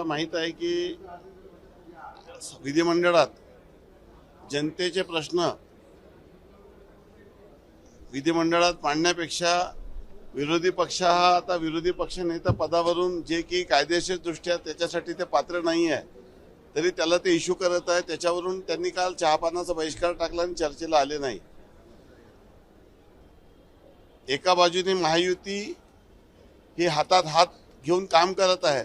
माहित आहे की विधिमंडळात जनतेचे प्रश्न विधिमंडळात मांडण्यापेक्षा विरोधी पक्ष हा आता विरोधी पक्ष नेता पदावरून जे की कायदेशीर दृष्ट्या त्याच्यासाठी ते पात्र नाही आहे तरी त्याला ते इश्यू करत आहे। त्याच्यावरून त्यांनी काल चहापानाचा बहिष्कार टाकला आणि चर्चेला आले नाही। एका बाजूने महायुती ही हातात हात घेऊन काम करत आहे,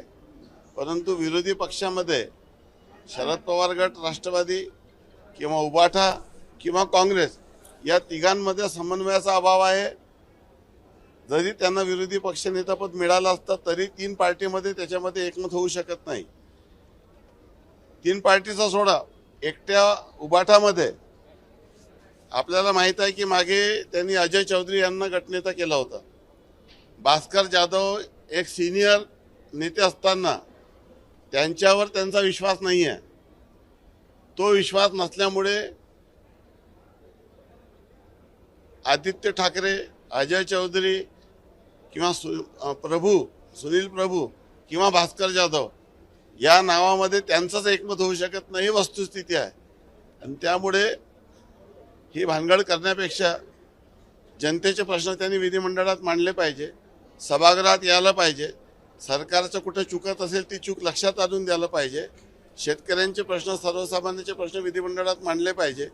परंतु विरोधी पक्षामध्ये शरद पवार गट, राष्ट्रवादी किंवा उबाठा किंवा काँग्रेस या तिघांमध्ये समन्वयाचा अभाव आहे। जरी त्यांना विरोधी पक्षनेतापद मिळालं असतं तरी तीन पार्टीमध्ये त्याच्यामध्ये एकमत होऊ शकत नाही। तीन पार्टीचा सोडा, एकट्या उबाठामध्ये आपल्याला माहित आहे की मागे त्यांनी अजय चौधरी यांना गटनेता केला होता। भास्कर जाधव एक सीनियर नेते असताना त्यांच्यावर त्यांचा विश्वास नाही आहे। तो विश्वास नसल्यामुळे आदित्य ठाकरे, अजय चौधरी किंवा सुनील प्रभू किंवा भास्कर जाधव या नावामध्ये त्यांचंच एकमत होऊ शकत नाही, वस्तुस्थिती आहे। आणि त्यामुळे ही भानगड करण्यापेक्षा जनतेचे प्रश्न त्यांनी विधिमंडळात मांडले पाहिजे, सभागृहात यायला पाहिजे, सरकारचं कुठे चुकत असेल ती चूक लक्षात आणून द्यायला पाहिजे, शेतकऱ्यांचे प्रश्न, सर्वसामान्यांचे प्रश्न विधिमंडळात मांडले पाहिजे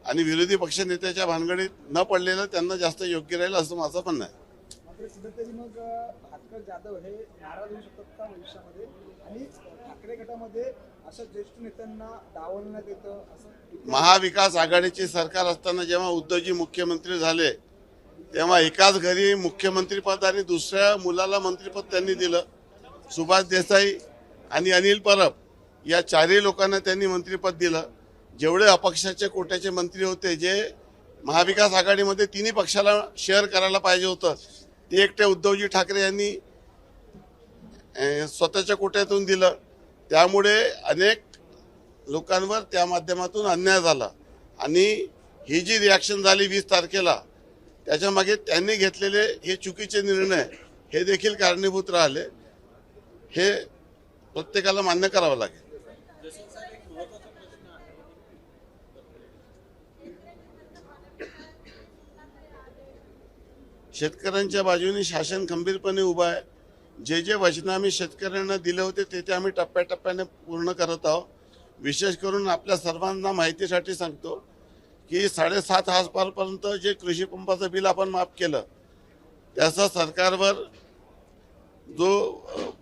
आणि विरोधी पक्षनेत्याच्या भानगडीत न पडलेलं त्यांना जास्त योग्य राहील असं माझं म्हणणं आहे। मग भास्कर जाधव हे नाराज होऊ शकतात का भविष्यामध्ये आणि ठाकरे गटामध्ये अशा ज्येष्ठ नेत्यांना डावलण्यात येतं असं? महाविकास आघाडीचे सरकार असताना जेव्हा उद्धवजी मुख्यमंत्री झाले तेव्हा एकाच घरी मुख्यमंत्रीपद आणि दुसऱ्या मुलाला मंत्रिपद त्यांनी दिलं। सुभाष देसाई आणि अनिल परब या चारही लोकांना त्यांनी मंत्रिपद दिलं। जेवढे अपक्षाचे कोट्याचे मंत्री होते जे महाविकास आघाडीमध्ये तिन्ही पक्षाला शेअर करायला पाहिजे होतं ते एकटे उद्धवजी ठाकरे यांनी स्वतःच्या कोट्यातून दिलं। त्यामुळे अनेक लोकांवर त्या माध्यमातून अन्याय झाला आणि ही जी रिॲक्शन झाली 20 तारखेला त्याच्या मागे त्यांनी घेतलेले हे चुकीचे निर्णय हे देखील कारणीभूत राहिले, हे प्रत्येकाला मान्य करावं लागेल। शेतकऱ्यांच्या बाजूने शासन खंबीरपणे उभा आहे। जे जे वचन आम्ही शेतकऱ्यांना दिले होते ते आम्ही टप्प्याटप्प्याने पूर्ण करत आहोत। विशेष करून आपल्या सर्वांना माहितीसाठी सांगतो की 7.5 हजारपर्यंत जे कृषी पंपाचं बिल आपण माफ केलं त्याचा सरकारवर जो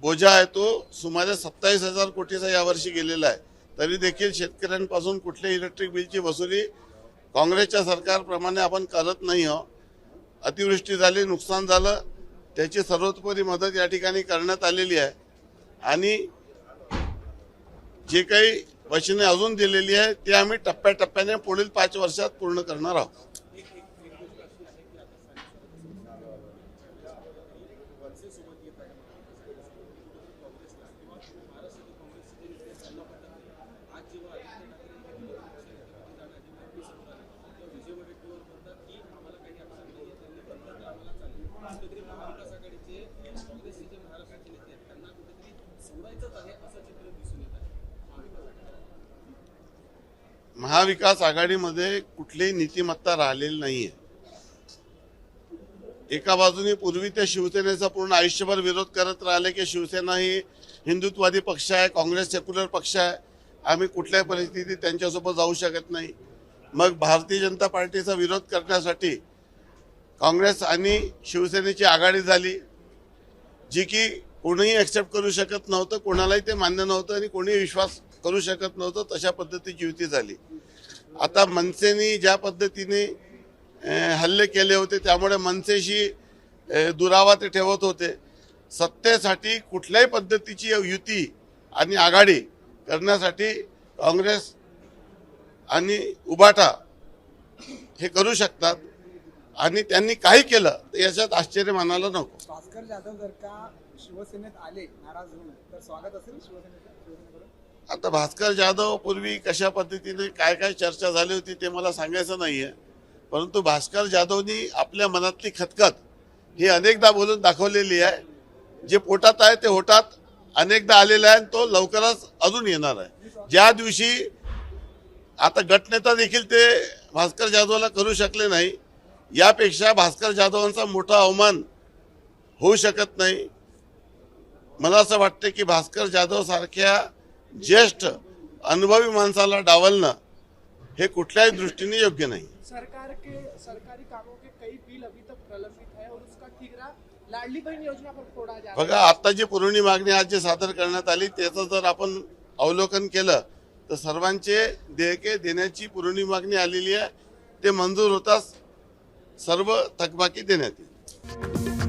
बोजा आहे तो सुमारे 27,000 कोटीचा यावर्षी गेलेला आहे। तरी देखील शेतकऱ्यांपासून कुठल्याही इलेक्ट्रिक बिलची वसुली काँग्रेसच्या सरकारप्रमाणे आपण करत नाही आहोत। अतिवृष्टी झाली, नुकसान झालं, त्याची सर्वतोपरी मदत या ठिकाणी करण्यात आलेली आहे आणि जे काही वचने अजून दिलेली आहे ते आम्ही टप्प्याटप्प्याने पुढील 5 वर्षात पूर्ण करणार आहोत। महाविकास आघाडीमध्ये कुठलीही नीतिमत्ता राहिलेली नाहीये। एका बाजूने पूर्वी ते शिवसेनेचा पूर्ण आयुष्यभर विरोध करत राहिले की शिवसेना ही हिंदुत्ववादी पक्ष आहे, काँग्रेस सेक्युलर पक्ष आहे, आम्ही कुठल्याही परिस्थितीत त्यांच्यासोबत जाऊ शकत नाही। मग भारतीय जनता पार्टीचा विरोध करण्यासाठी काँग्रेस आणि शिवसेनेची आघाडी झाली, जी की कोणीही ॲक्सेप्ट करू शकत नव्हतं, कोणालाही ते मान्य नव्हतं आणि कोणी विश्वास करू शकत नव्हतं। तशा पद्धतीची युती झाली। आता मनसेने ज्या पद्धतीने हल्ले केले होते त्यामुळे मनसेशी दुरावा ते ठेवत होते। सत्तेसाठी कुठल्याही पद्धतीची युती आणि आघाडी करण्यासाठी काँग्रेस आणि उबाठा हे करू शकतात आणि त्यांनी काही केलं तर याच्यात आश्चर्य मानायला नको। भास्कर जाधव जर का शिवसेनेत आले नाराज होऊन तर स्वागत असेल शिवसेनेकडून? आता भास्कर जाधव पूर्वी कशा पद्धतीने काय काय चर्चा झाली होती ते मला सांगायचं नाहीये, परंतु भास्कर जाधवनी आपल्या मनातली खतखत ही अनेकदा बोलून दाखवलेली आहे। जे पोटात आहे ते होटात अनेकदा आलेला आहे आणि तो लवकरच अजून येणार आहे. ज्या दिवशी आता गटनेता देखील ते भास्कर जाधवला करू शकले नाही, यापेक्षा भास्कर जाधवांचा मोठा अवमान होऊ शकत नाही. मला असं वाटतं की भास्कर जाधव सारख्या ज्येष्ठ अनुभवी माणसाला डावलणं हे कुठल्याही दृष्टीने योग्य नाही. सरकारी कामों के कई बिल अभी तक प्रलंबित है और उसका ठीकरा लाडली बहन योजना पर फोड़ा जा रहा है. बघा, आता जी पुरवणी मागणी आज जे सादर करण्यात आली त्याचं जर आपण अवलोकन केलं तर सर्वांचे देयके देण्याची पुरवणी मागणी आलेली आहे. ते मंजूर होताच सर्व थकबाकी देण्यात येईल.